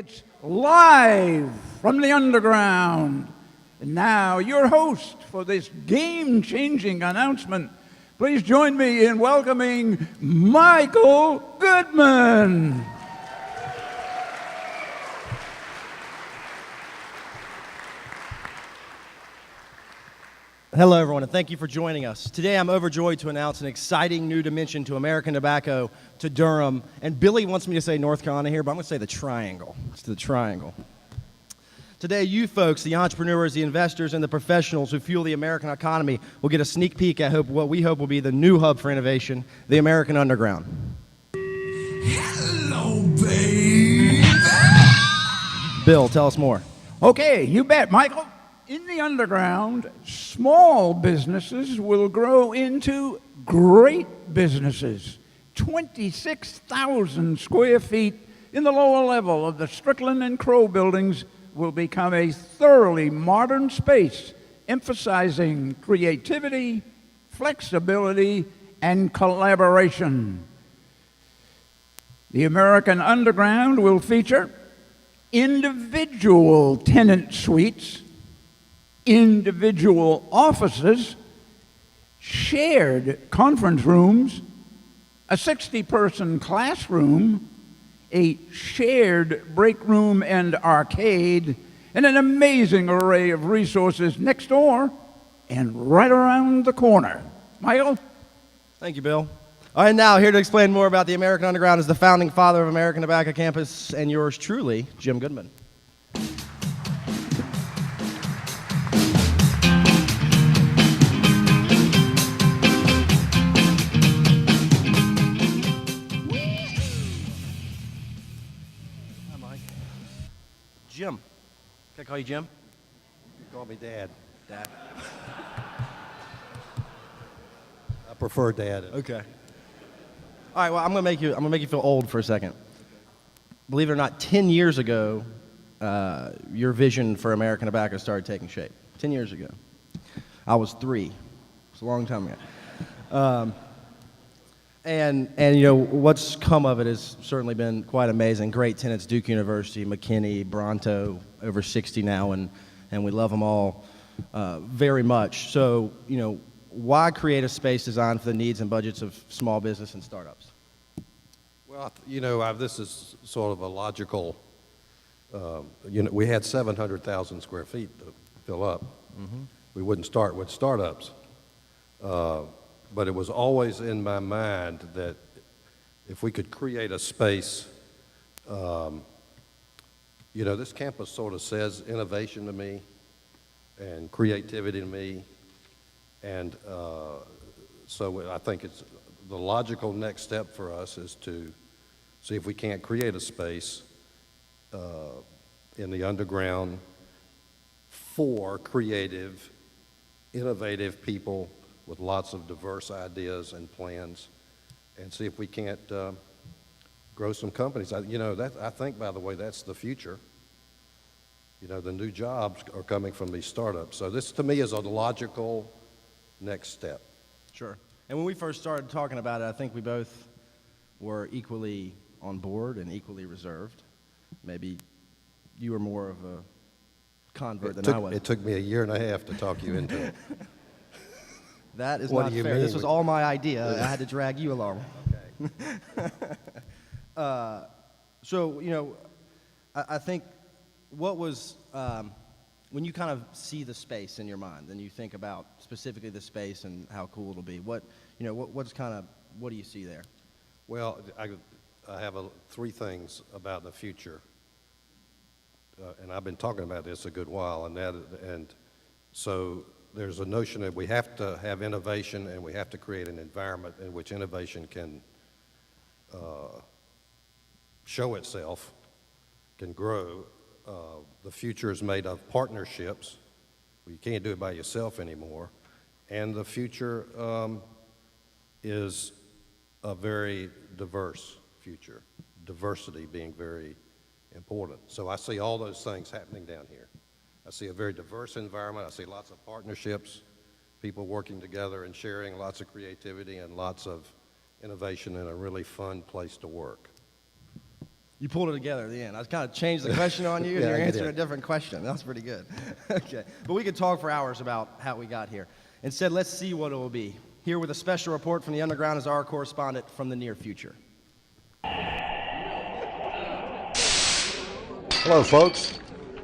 It's live from the underground. And now, your host for this game-changing announcement. Please join me in welcoming Michael Goodman. Hello, everyone, and thank you for joining us. Today, I'm overjoyed to announce an exciting new dimension to American tobacco, to Durham. And Billy wants me to say North Carolina here, but I'm going to say the Triangle. It's the Triangle. Today, you folks, the entrepreneurs, the investors, and the professionals who fuel the American economy will get a sneak peek at what we hope will be the new hub for innovation, the American Underground. Hello, baby! Bill, tell us more. Okay, you bet, Michael. In the underground, small businesses will grow into great businesses. 26,000 square feet in the lower level of the Strickland and Crow buildings will become a thoroughly modern space, emphasizing creativity, flexibility, and collaboration. The American Underground will feature individual tenant suites, individual offices, shared conference rooms, a 60-person classroom, a shared break room and arcade, and an amazing array of resources next door and right around the corner. Michael? Thank you, Bill. All right, now here to explain more about the American Underground is the founding father of American Tobacco Campus and yours truly, Jim Goodman. Jim. Can I call you Jim? You call me Dad. Dad. I prefer Dad. Okay. All right. Well, I'm gonna make you feel old for a second. Believe it or not, 10 years ago, your vision for American tobacco started taking shape. 10 years ago. I was 3. It's a long time ago. And you know, what's come of it has certainly been quite amazing. Great tenants, Duke University, McKinney, Bronto, over 60 now, and we love them all very much. So, you know, why create a space designed for the needs and budgets of small business and startups? Well, you know, this is sort of a logical, you know, we had 700,000 square feet to fill up. Mm-hmm. We wouldn't start with startups. But it was always in my mind that if we could create a space, you know, this campus sort of says innovation to me and creativity to me. And so I think it's the logical next step for us is to see if we can't create a space in the underground for creative, innovative people with lots of diverse ideas and plans, and see if we can't grow some companies. You know, I think, by the way, that's the future. You know, the new jobs are coming from these startups. So this, to me, is a logical next step. Sure. And when we first started talking about it, I think we both were equally on board and equally reserved. Maybe you were more of a convert than I was. It took me a year and a half to talk you into it. That is What not do you fair. mean? This was all my idea. I had to drag you along. Okay. So, you know, I think what was, when you kind of see the space in your mind and you think about specifically the space and how cool it'll be, what do you see there? Well, I have 3 things about the future, and I've been talking about this a good while, and so there's a notion that we have to have innovation and we have to create an environment in which innovation can show itself, can grow. The future is made of partnerships. You can't do it by yourself anymore. And the future is a very diverse future, diversity being very important. So I see all those things happening down here. I see a very diverse environment. I see lots of partnerships, people working together and sharing, lots of creativity and lots of innovation, and a really fun place to work. You pulled it together at the end. I kind of changed the question on you, and Yeah, you're you answering did. a different question. That was pretty good. Okay. But we could talk for hours about how we got here. Instead, let's see what it will be. Here with a special report from the Underground is our correspondent from the near future. Hello, folks.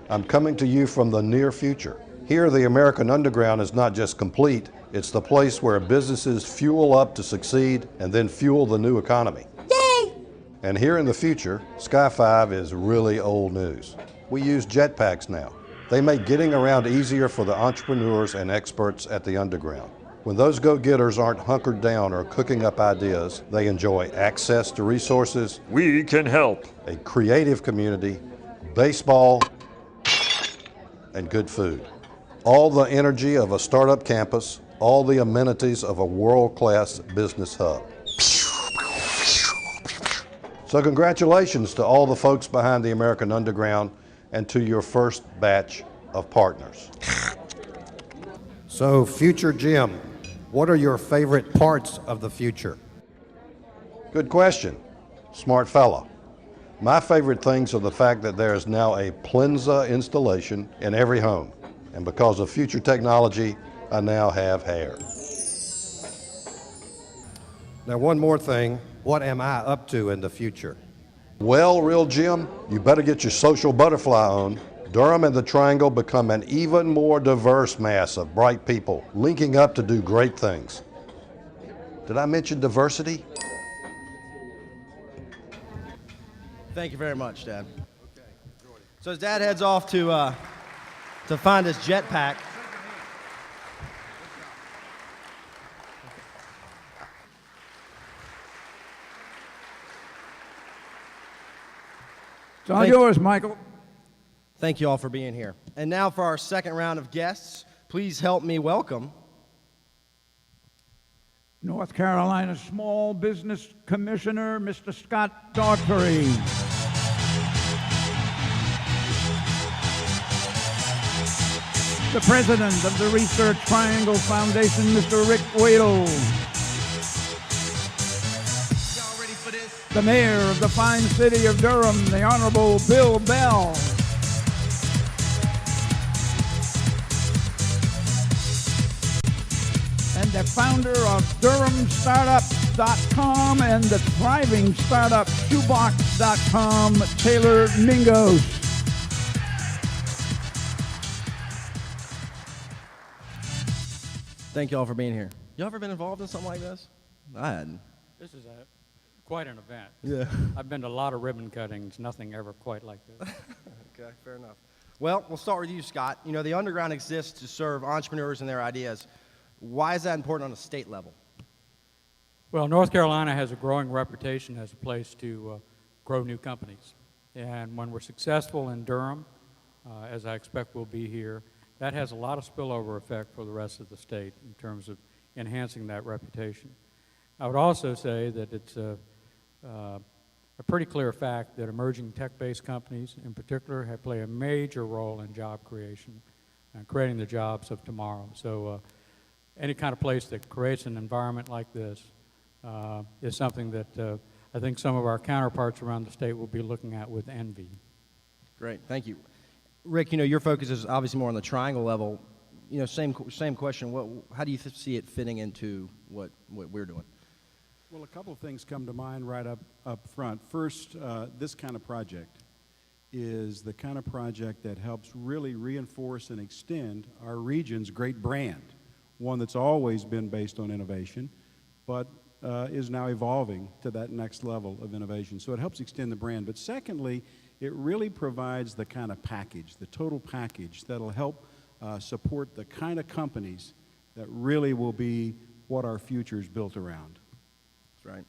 I'm coming to you from the near future. Here, the American Underground is not just complete, it's the place where businesses fuel up to succeed and then fuel the new economy. Yay! And here in the future, Sky 5 is really old news. We use jetpacks now. They make getting around easier for the entrepreneurs and experts at the Underground. When those go-getters aren't hunkered down or cooking up ideas, they enjoy access to resources, We can help. a creative community, baseball, and good food. All the energy of a startup campus, all the amenities of a world-class business hub. So congratulations to all the folks behind the American Underground and to your first batch of partners. So, future Jim, what are your favorite parts of the future? Good question. Smart fella. My favorite things are the fact that there is now a Plenza installation in every home. And because of future technology, I now have hair. Now, one more thing. What am I up to in the future? Well, Real Jim, you better get your social butterfly on. Durham and the Triangle become an even more diverse mass of bright people linking up to do great things. Did I mention diversity? Thank you very much, Dad. So as Dad heads off to find his jetpack, It's all Thank- yours, Michael. thank you all for being here. And now for our second round of guests, please help me welcome North Carolina Small Business Commissioner, Mr. Scott Daughtry. The President of the Research Triangle Foundation, Mr. Rick Wadle. The Mayor of the fine city of Durham, the Honorable Bill Bell. And the founder of DurhamStartups.com and the thriving startup Shoebox.com, Taylor Mingos. Thank you all for being here. You ever been involved in something like this? I hadn't. This is quite an event. Yeah. I've been to a lot of ribbon cuttings, nothing ever quite like this. Okay, fair enough. Well, we'll start with you, Scott. You know, the Underground exists to serve entrepreneurs and their ideas. Why is that important on a state level? Well, North Carolina has a growing reputation as a place to grow new companies. And when we're successful in Durham, as I expect we'll be here, that has a lot of spillover effect for the rest of the state in terms of enhancing that reputation. I would also say that it's a pretty clear fact that emerging tech-based companies in particular play a major role in job creation and creating the jobs of tomorrow. So any kind of place that creates an environment like this is something that I think some of our counterparts around the state will be looking at with envy. Great, thank you. Rick, you know, your focus is obviously more on the triangle level. You know, same question. How do you see it fitting into what we're doing? Well, a couple of things come to mind right up front. First, this kind of project is the kind of project that helps really reinforce and extend our region's great brand, one that's always been based on innovation, but is now evolving to that next level of innovation. So it helps extend the brand. But secondly, it really provides the kind of package, the total package that'll help support the kind of companies that really will be what our future is built around. That's right.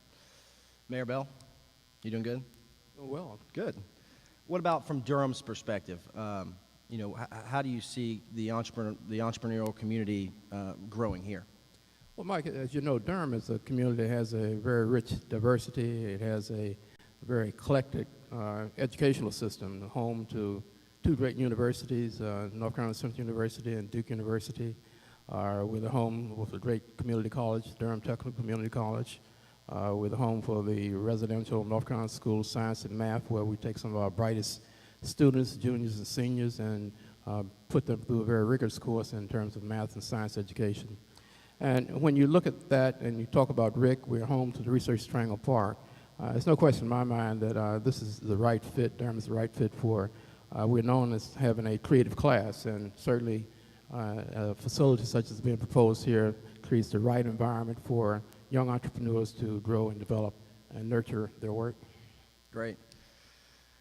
Mayor Bell, you doing good? Well, Good. What about from Durham's perspective? You know, how do you see the entrepreneurial community growing here? well, Mike, as you know, Durham is a community that has a very rich diversity. It has a very eclectic educational system, home to two great universities, North Carolina Central University and Duke University. We're the home with a great community college, Durham Technical Community College. We're the home for the residential North Carolina School of Science and Math, where we take some of our brightest students, juniors and seniors, and put them through a very rigorous course in terms of math and science education. And when you look at that and you talk about RIC, we're home to the Research Triangle Park. There's no question in my mind that this is the right fit, Durham is the right fit for, we're known as having a creative class, and certainly a facility such as being proposed here creates the right environment for young entrepreneurs to grow and develop and nurture their work. Great.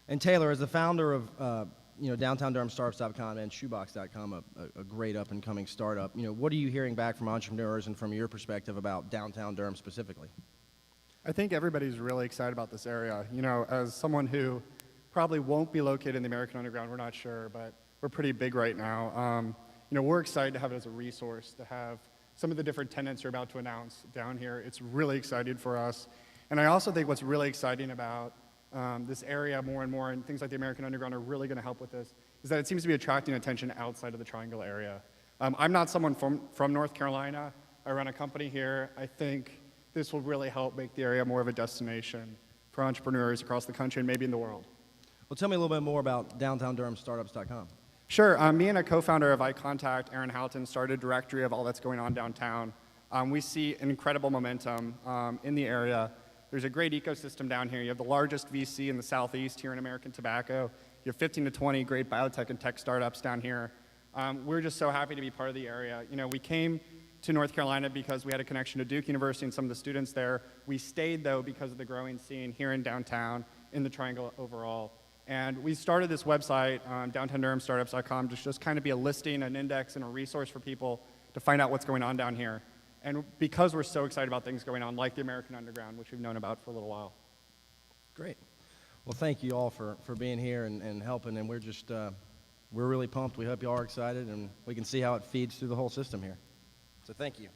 And Taylor, as the founder of DowntownDurhamStartups.com and Shoebox.com, a great up-and-coming startup, what are you hearing back from entrepreneurs and from your perspective about downtown Durham specifically? I think everybody's really excited about this area. As someone who probably won't be located in the American Underground, we're not sure, but we're pretty big right now. We're excited to have it as a resource, to have some of the different tenants you're about to announce down here. It's really exciting for us. And I also think what's really exciting about this area more and more, and things like the American Underground are really going to help with this, is that it seems to be attracting attention outside of the Triangle area. I'm not someone from North Carolina. I run a company here. I think this will really help make the area more of a destination for entrepreneurs across the country and maybe in the world. Well, tell me a little bit more about DowntownDurhamStartups.com. Sure. Me and a co-founder of iContact, Aaron Houghton, started a directory of all that's going on downtown. We see an incredible momentum in the area. There's a great ecosystem down here. You have the largest VC in the Southeast here in American Tobacco. You have 15 to 20 great biotech and tech startups down here. We're just so happy to be part of the area. We came to North Carolina because we had a connection to Duke University and some of the students there. We stayed, though, because of the growing scene here in downtown, in the Triangle overall. And we started this website, DowntownDurhamStartups.com, to just kind of be a listing, an index, and a resource for people to find out what's going on down here. And because we're so excited about things going on, like the American Underground, which we've known about for a little while. Great. Well, thank you all for being here and helping, and we're really pumped. We hope you all are excited, and we can see how it feeds through the whole system here. So thank you.